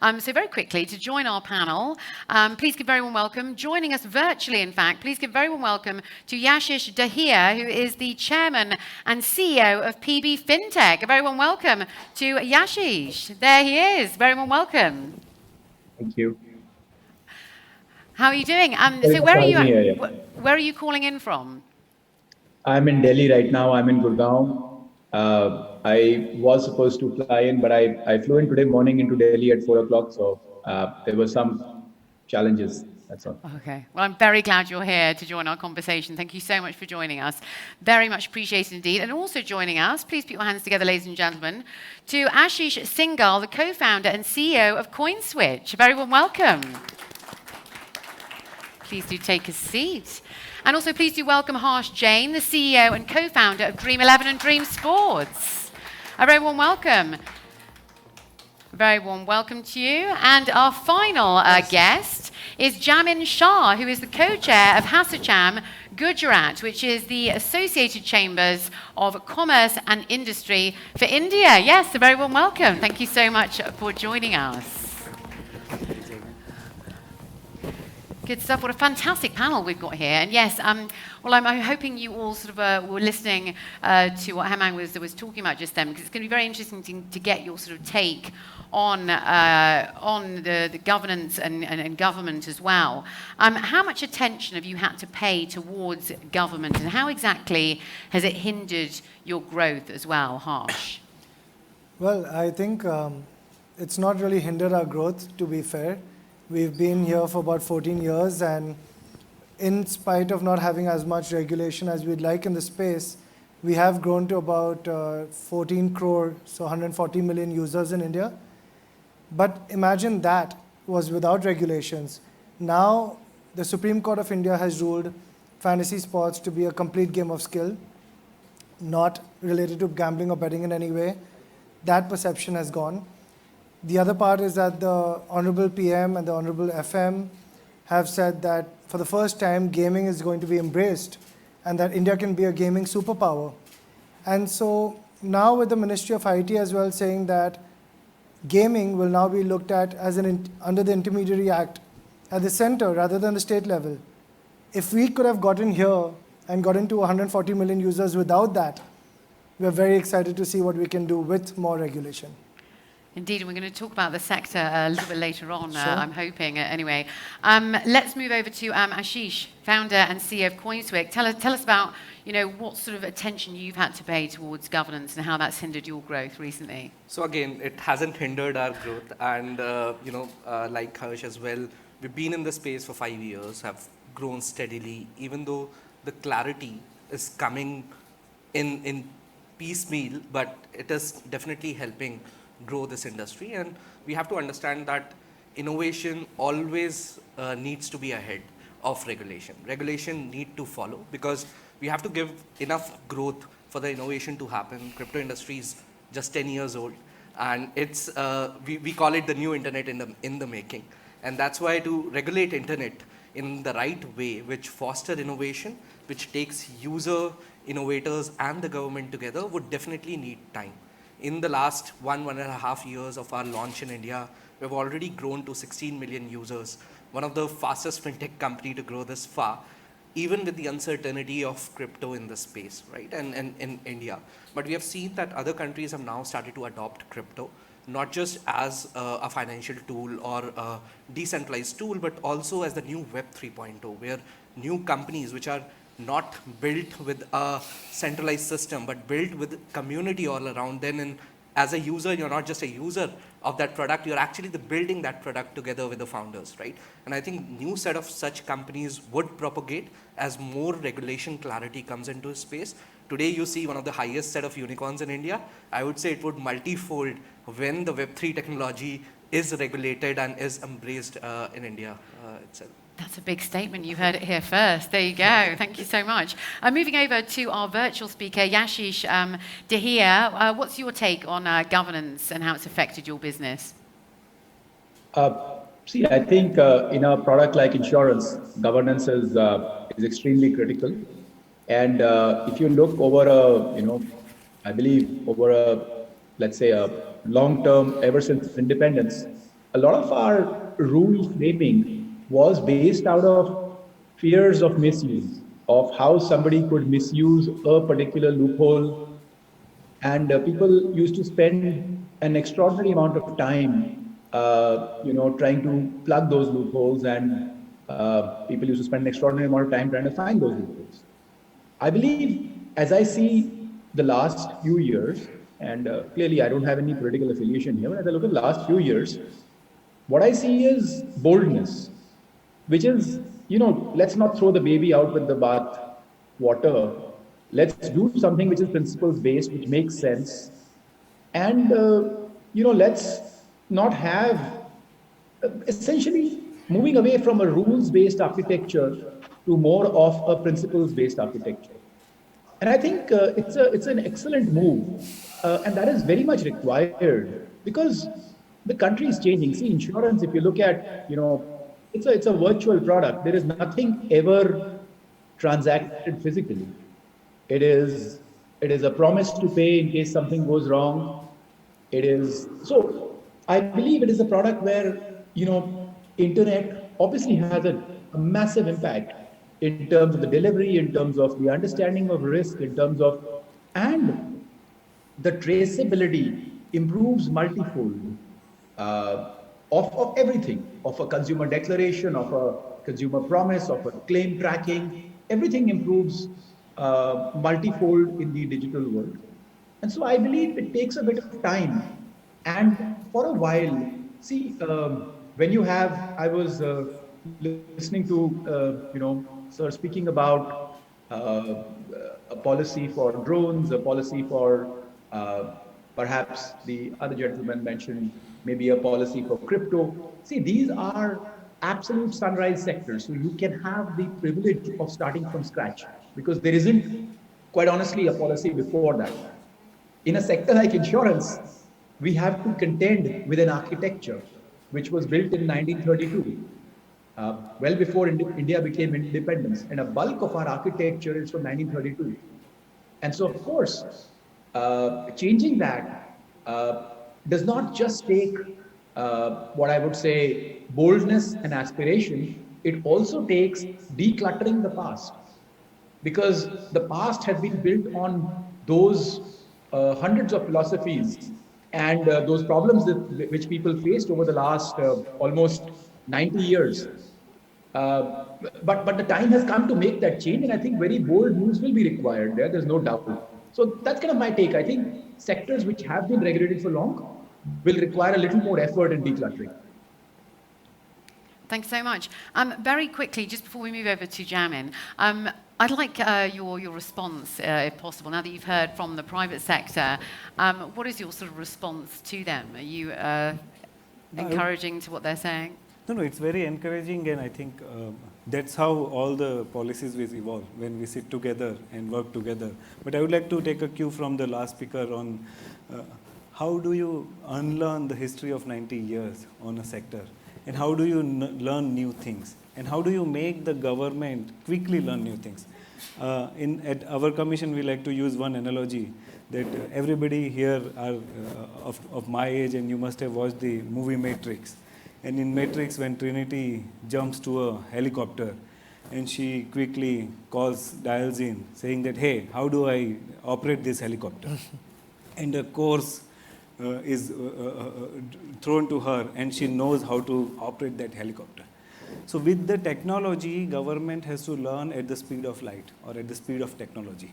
So very quickly, to join our panel, please give very warm welcome, joining us virtually, in fact, please give very warm welcome to Yashish Dahiya, who is the chairman and CEO of PB Fintech. A very warm welcome to Yashish. There he is. Very warm welcome. Thank you. How are you doing? So where are you calling in from? I'm in Delhi right now. I'm in Gurgaon. I was supposed to fly in, but I flew in today morning into Delhi at 4 o'clock. So there were some challenges. That's all. Okay. Well, I'm very glad you're here to join our conversation. Thank you so much for joining us. Very much appreciated indeed. And also joining us, please put your hands together, ladies and gentlemen, to Ashish Singhal, the co-founder and CEO of CoinSwitch. A very warm welcome. Please do take a seat. And also please do welcome Jain, the CEO and co-founder of Dream 11 and Dream Sports. A very warm welcome. A very warm welcome to you. And our final guest is Jamin Shah, who is the co-chair of ASSOCHAM Gujarat, which is the Associated Chambers of Commerce and Industry for India. Yes, a very warm welcome. Thank you so much for joining us. Good stuff. What a fantastic panel we've got here. And yes, well, I'm hoping you all sort of were listening to what Hemang was talking about just then, because it's going to be very interesting to get your sort of take on the governance and government as well. How much attention have you had to pay towards government, and how exactly has it hindered your growth as well, Harsh? Well, I think it's not really hindered our growth, to be fair. We've been here for about 14 years, and in spite of not having as much regulation as we'd like in the space, we have grown to about 14 crore, so 140 million users in India. But imagine that was without regulations. Now, the Supreme Court of India has ruled fantasy sports to be a complete game of skill, not related to gambling or betting in any way. That perception has gone. The other part is that the Honorable PM and the Honorable FM have said that for the first time, gaming is going to be embraced and that India can be a gaming superpower. And so now with the Ministry of IT as well saying that gaming will now be looked at as under the Intermediary Act at the center rather than the state level. If we could have gotten here and gotten to 140 million users without that, we're very excited to see what we can do with more regulation. Indeed, and we're going to talk about the sector a little bit later on, sure. I'm hoping, anyway. Let's move over to Ashish, founder and CEO of CoinSwitch. Tell us about, what sort of attention you've had to pay towards governance and how that's hindered your growth recently. So again, it hasn't hindered our growth, and like Harsh as well, we've been in the space for 5 years, have grown steadily, even though the clarity is coming in piecemeal, but it is definitely helping grow this industry. And we have to understand that innovation always needs to be ahead of regulation. Regulation need to follow, because we have to give enough growth for the innovation to happen. Crypto industry is just 10 years old, and it's we call it the new internet in the making. And that's why to regulate internet in the right way, which foster innovation, which takes user, innovators and the government together, would definitely need time. In the last 1.5 years of our launch in India, we've already grown to 16 million users, one of the fastest fintech company to grow this far, even with the uncertainty of crypto in the space, right? And in India. But we have seen that other countries have now started to adopt crypto, not just as a financial tool or a decentralized tool, but also as the new Web 3.0, where new companies which are not built with a centralized system, but built with community all around. Then as a user, you're not just a user of that product, you're actually building that product together with the founders, right? And I think new set of such companies would propagate as more regulation clarity comes into space. Today, you see one of the highest set of unicorns in India. I would say it would multifold when the Web3 technology is regulated and is embraced in India itself. That's a big statement. You heard it here first. There you go. Thank you so much. Moving over to our virtual speaker, Yashish Dahiya. What's your take on governance and how it's affected your business? See, I think in a product like insurance, governance is extremely critical. And if you look over I believe over let's say a long term, ever since independence, a lot of our rule framing was based out of fears of misuse, of how somebody could misuse a particular loophole. And people used to spend an extraordinary amount of time, trying to plug those loopholes, and people used to spend an extraordinary amount of time trying to find those loopholes. I believe, as I see the last few years, and clearly I don't have any political affiliation here, but as I look at the last few years, what I see is boldness, which is, let's not throw the baby out with the bath water. Let's do something which is principles based, which makes sense. And, let's not have essentially moving away from a rules based architecture to more of a principles based architecture. And I think it's an excellent move, and that is very much required because the country is changing. See, insurance, if you look at, it's a virtual product. There is nothing ever transacted physically. It is a promise to pay in case something goes wrong. It is so. I believe it is a product where internet obviously has a massive impact in terms of the delivery, in terms of the understanding of risk, in terms of, and the traceability improves multifold of everything, of a consumer declaration, of a consumer promise, of a claim tracking. Everything improves multifold in the digital world. And so I believe it takes a bit of time. And for a while, see, when you have, I was listening to, sir speaking about a policy for drones, a policy for perhaps the other gentleman mentioned maybe a policy for crypto. See, these are absolute sunrise sectors. So you can have the privilege of starting from scratch because there isn't, quite honestly, a policy before that. In a sector like insurance, we have to contend with an architecture which was built in 1932, well before India became independence. And a bulk of our architecture is from 1932. And so, of course, changing that does not just take what I would say boldness and aspiration, it also takes decluttering the past. Because the past has been built on those hundreds of philosophies and those problems which people faced over the last almost 90 years. But the time has come to make that change, and I think very bold moves will be required there. There's no doubt. So that's kind of my take. I think sectors which have been regulated for long will require a little more effort in decluttering. Thanks so much. Very quickly, just before we move over to Jaimin, I'd like your response, if possible. Now that you've heard from the private sector, what is your sort of response to them? Are you encouraging to what they're saying? No, it's very encouraging, and I think that's how all the policies will evolve when we sit together and work together. But I would like to take a cue from the last speaker on how do you unlearn the history of 90 years on a sector, and how do you learn new things, and how do you make the government quickly learn new things. At our commission, we like to use one analogy that everybody here are of my age, and you must have watched the movie Matrix. And in Matrix, when Trinity jumps to a helicopter, and she quickly dials in, saying that, hey, how do I operate this helicopter? And a course is thrown to her, and she knows how to operate that helicopter. So with the technology, government has to learn at the speed of light or at the speed of technology.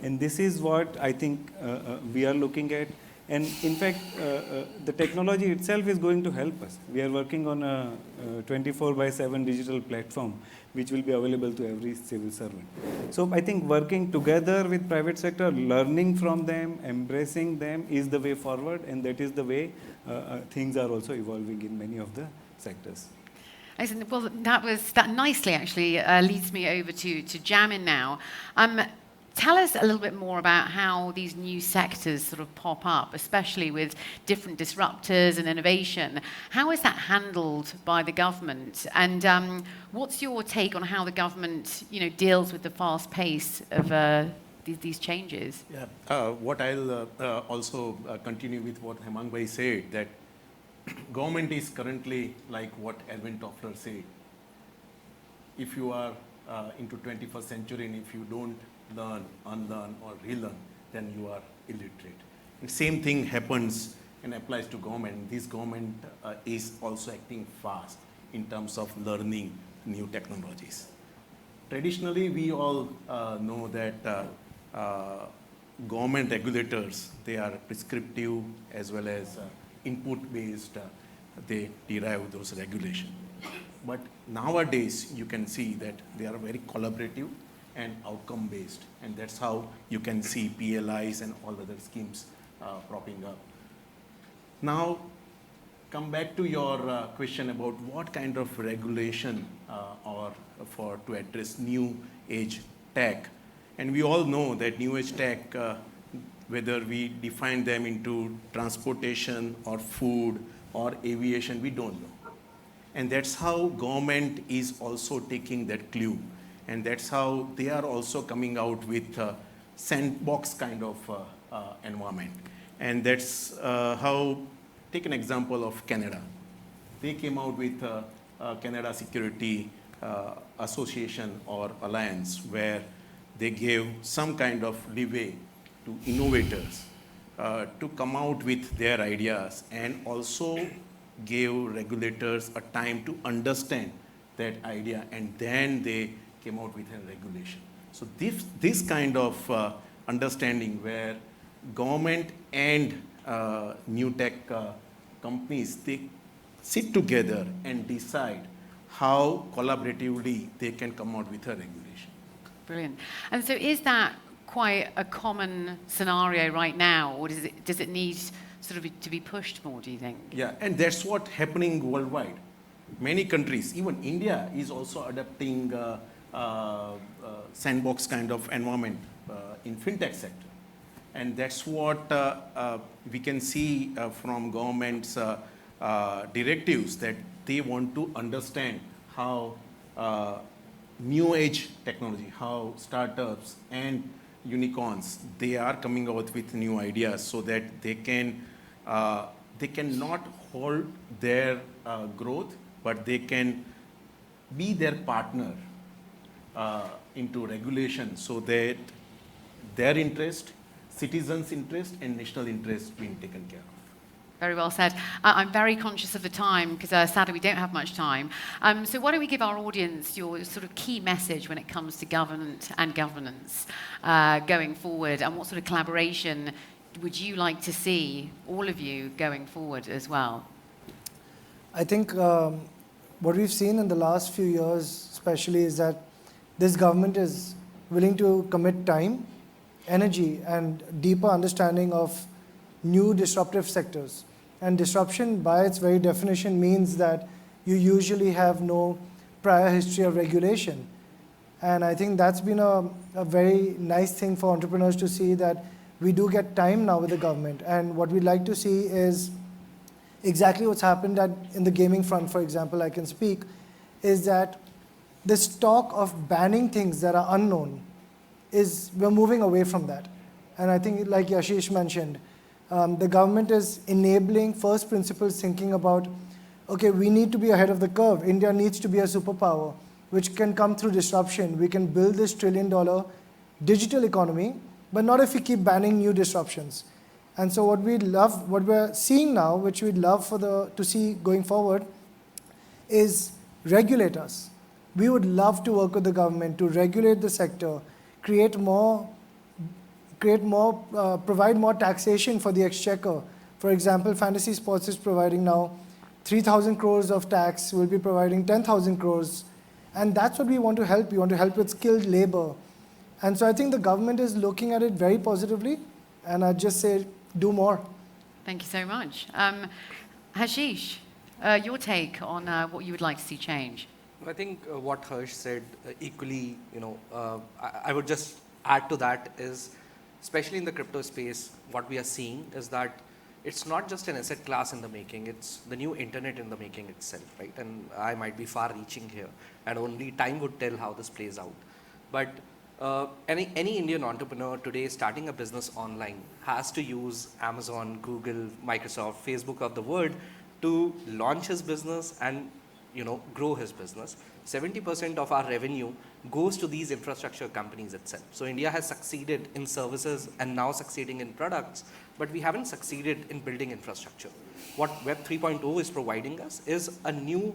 And this is what I think we are looking at. And in fact, the technology itself is going to help us. We are working on a 24/7 digital platform, which will be available to every civil servant. So I think working together with private sector, learning from them, embracing them is the way forward, and that is the way things are also evolving in many of the sectors. Excellent. Well, that nicely actually leads me over to Jaimin now. Tell us a little bit more about how these new sectors sort of pop up, especially with different disruptors and innovation. How is that handled by the government? And what's your take on how the government, deals with the fast pace of these changes? Yeah. What I'll also continue with what Hemang bhai said, that government is currently like what Erwin Toffler said. If you are into 21st century and if you don't learn, unlearn or relearn, then you are illiterate. And same thing happens and applies to government. This government is also acting fast in terms of learning new technologies. Traditionally, we all know that government regulators, they are prescriptive as well as input-based, they derive those regulations. But nowadays, you can see that they are very collaborative and outcome-based, and that's how you can see PLIs and all other schemes propping up. Now, come back to your question about what kind of regulation or to address new age tech. And we all know that new age tech, whether we define them into transportation or food or aviation, we don't know. And that's how government is also taking that clue. And that's how they are also coming out with sandbox kind of environment. And that's how, take an example of Canada. They came out with Canada Security Association or Alliance, where they gave some kind of leeway to innovators to come out with their ideas, and also gave regulators a time to understand that idea, and then they came out with a regulation. So this kind of understanding where government and new tech companies, they sit together and decide how collaboratively they can come out with a regulation. Brilliant. And so is that quite a common scenario right now, or does it need sort of to be pushed more, do you think? Yeah, and that's what's happening worldwide. Many countries, even India, is also adopting sandbox kind of environment in fintech sector. And that's what we can see from government's directives, that they want to understand how new age technology, how startups and unicorns, they are coming out with new ideas so that they cannot hold their growth, but they can be their partner into regulation, so that their interest, citizens' interest and national interest being taken care of. Very well said. I'm very conscious of the time because sadly we don't have much time. So why don't we give our audience your sort of key message when it comes to government and governance going forward, and what sort of collaboration would you like to see, all of you, going forward as well? I think what we've seen in the last few years especially is that this government is willing to commit time, energy and deeper understanding of new disruptive sectors. And disruption by its very definition means that you usually have no prior history of regulation. And I think that's been a very nice thing for entrepreneurs to see, that we do get time now with the government. And what we'd like to see is exactly what's happened in the gaming front, for example, I can speak, is that this talk of banning things that are unknown we're moving away from that. And I think, like Yashish mentioned, the government is enabling first principles thinking about, okay, we need to be ahead of the curve. India needs to be a superpower, which can come through disruption. We can build this $1 trillion digital economy, but not if we keep banning new disruptions. And so what we're seeing now, which we'd love to see going forward, is regulators. We would love to work with the government to regulate the sector, provide more taxation for the exchequer. For example, Fantasy Sports is providing now 3,000 crores of tax, we'll be providing 10,000 crores. And that's what we want to help. We want to help with skilled labor. And so I think the government is looking at it very positively. And I'd just say, do more. Thank you so much. Ashish, your take on what you would like to see change? I think what Harsh said equally, I would just add to that is, especially in the crypto space, what we are seeing is that it's not just an asset class in the making, it's the new internet in the making itself, right? And I might be far reaching here, and only time would tell how this plays out. But any Indian entrepreneur today starting a business online has to use Amazon, Google, Microsoft, Facebook of the world to launch his business and grow his business. 70% of our revenue goes to these infrastructure companies itself. So India has succeeded in services and now succeeding in products, but we haven't succeeded in building infrastructure. What Web 3.0 is providing us is a new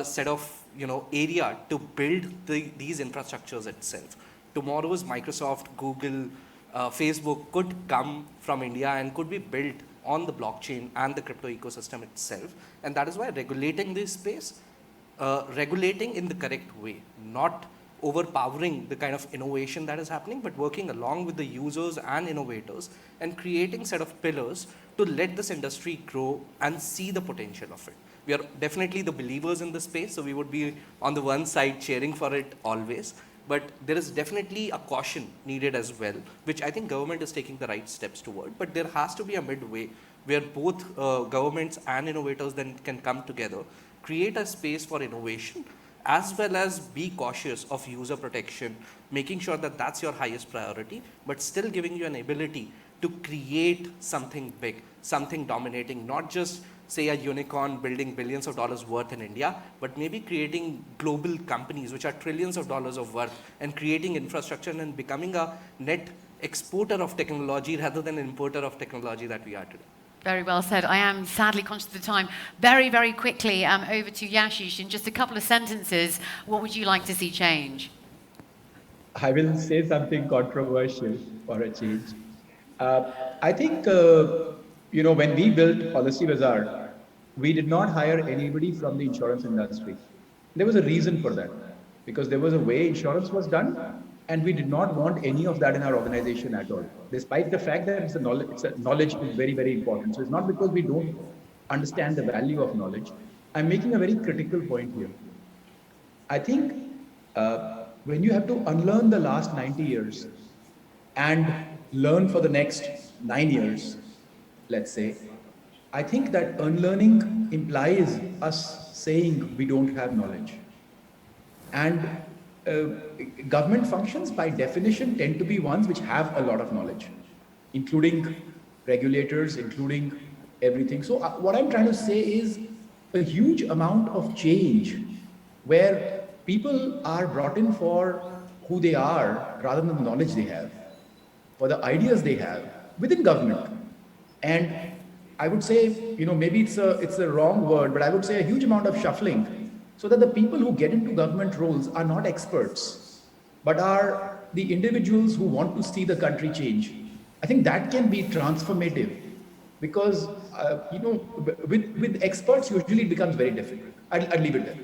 set of area to build these infrastructures itself. Tomorrow's Microsoft, Google, Facebook could come from India and could be built on the blockchain and the crypto ecosystem itself. And that is why regulating this space, regulating in the correct way, not overpowering the kind of innovation that is happening, but working along with the users and innovators and creating set of pillars to let this industry grow and see the potential of it. We are definitely the believers in the space, so we would be on the one side cheering for it always. But there is definitely a caution needed as well, which I think government is taking the right steps toward. But there has to be a midway where both governments and innovators then can come together, create a space for innovation, as well as be cautious of user protection, making sure that that's your highest priority, but still giving you an ability to create something big, something dominating, not just say a unicorn building billions of dollars worth in India, but maybe creating global companies which are trillions of dollars of worth and creating infrastructure and becoming a net exporter of technology rather than importer of technology that we are today. Very well said. I am sadly conscious of the time. Very, very quickly, over to Yashish. In just a couple of sentences, what would you like to see change? I will say something controversial for a change. I think, when we built PolicyBazaar, we did not hire anybody from the insurance industry. There was a reason for that, because there was a way insurance was done, and we did not want any of that in our organization at all, despite the fact that knowledge is very, very important. So it's not because we don't understand the value of knowledge. I'm making a very critical point here. I think when you have to unlearn the last 90 years and learn for the next 9 years, let's say, I think that unlearning implies us saying we don't have knowledge. And government functions by definition tend to be ones which have a lot of knowledge, including regulators, including everything. So what I'm trying to say is a huge amount of change where people are brought in for who they are rather than the knowledge they have, for the ideas they have within government. And I would say, maybe it's a wrong word, but I would say a huge amount of shuffling so that the people who get into government roles are not experts, but are the individuals who want to see the country change. I think that can be transformative because, with experts, usually it becomes very difficult. I'd leave it there.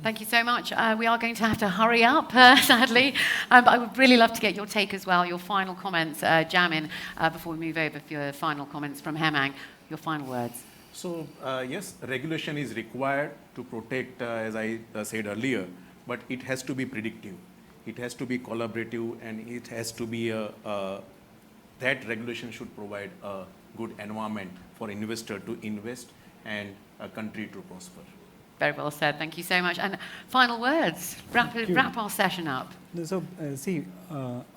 Thank you so much. We are going to have to hurry up, sadly, but I would really love to get your take as well, your final comments, Jaimin, before we move over for your final comments from Hemang, your final words. So, yes, regulation is required to protect, as I said earlier, but it has to be predictive. It has to be collaborative, and it has to be that regulation should provide a good environment for investor to invest and a country to prosper. Very well said. Thank you so much. And final words. Wrap our session up. So,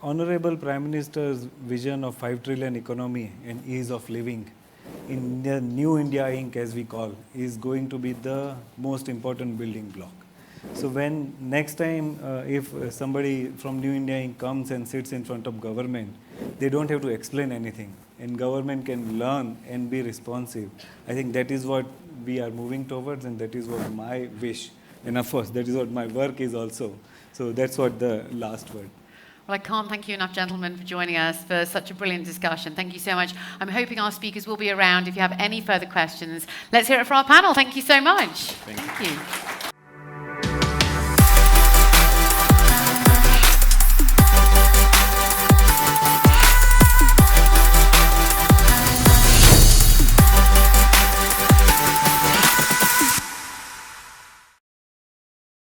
Honorable Prime Minister's vision of 5 trillion economy and ease of living in the New India Inc., as we call, is going to be the most important building block. So when next time, if somebody from New India Inc. comes and sits in front of government, they don't have to explain anything, and government can learn and be responsive. I think that is what we are moving towards, and that is what my wish, and of course, that is what my work is also. So that's what the last word. Well, I can't thank you enough, gentlemen, for joining us for such a brilliant discussion. Thank you so much. I'm hoping our speakers will be around if you have any further questions. Let's hear it for our panel. Thank you so much. Thank you. Thank you.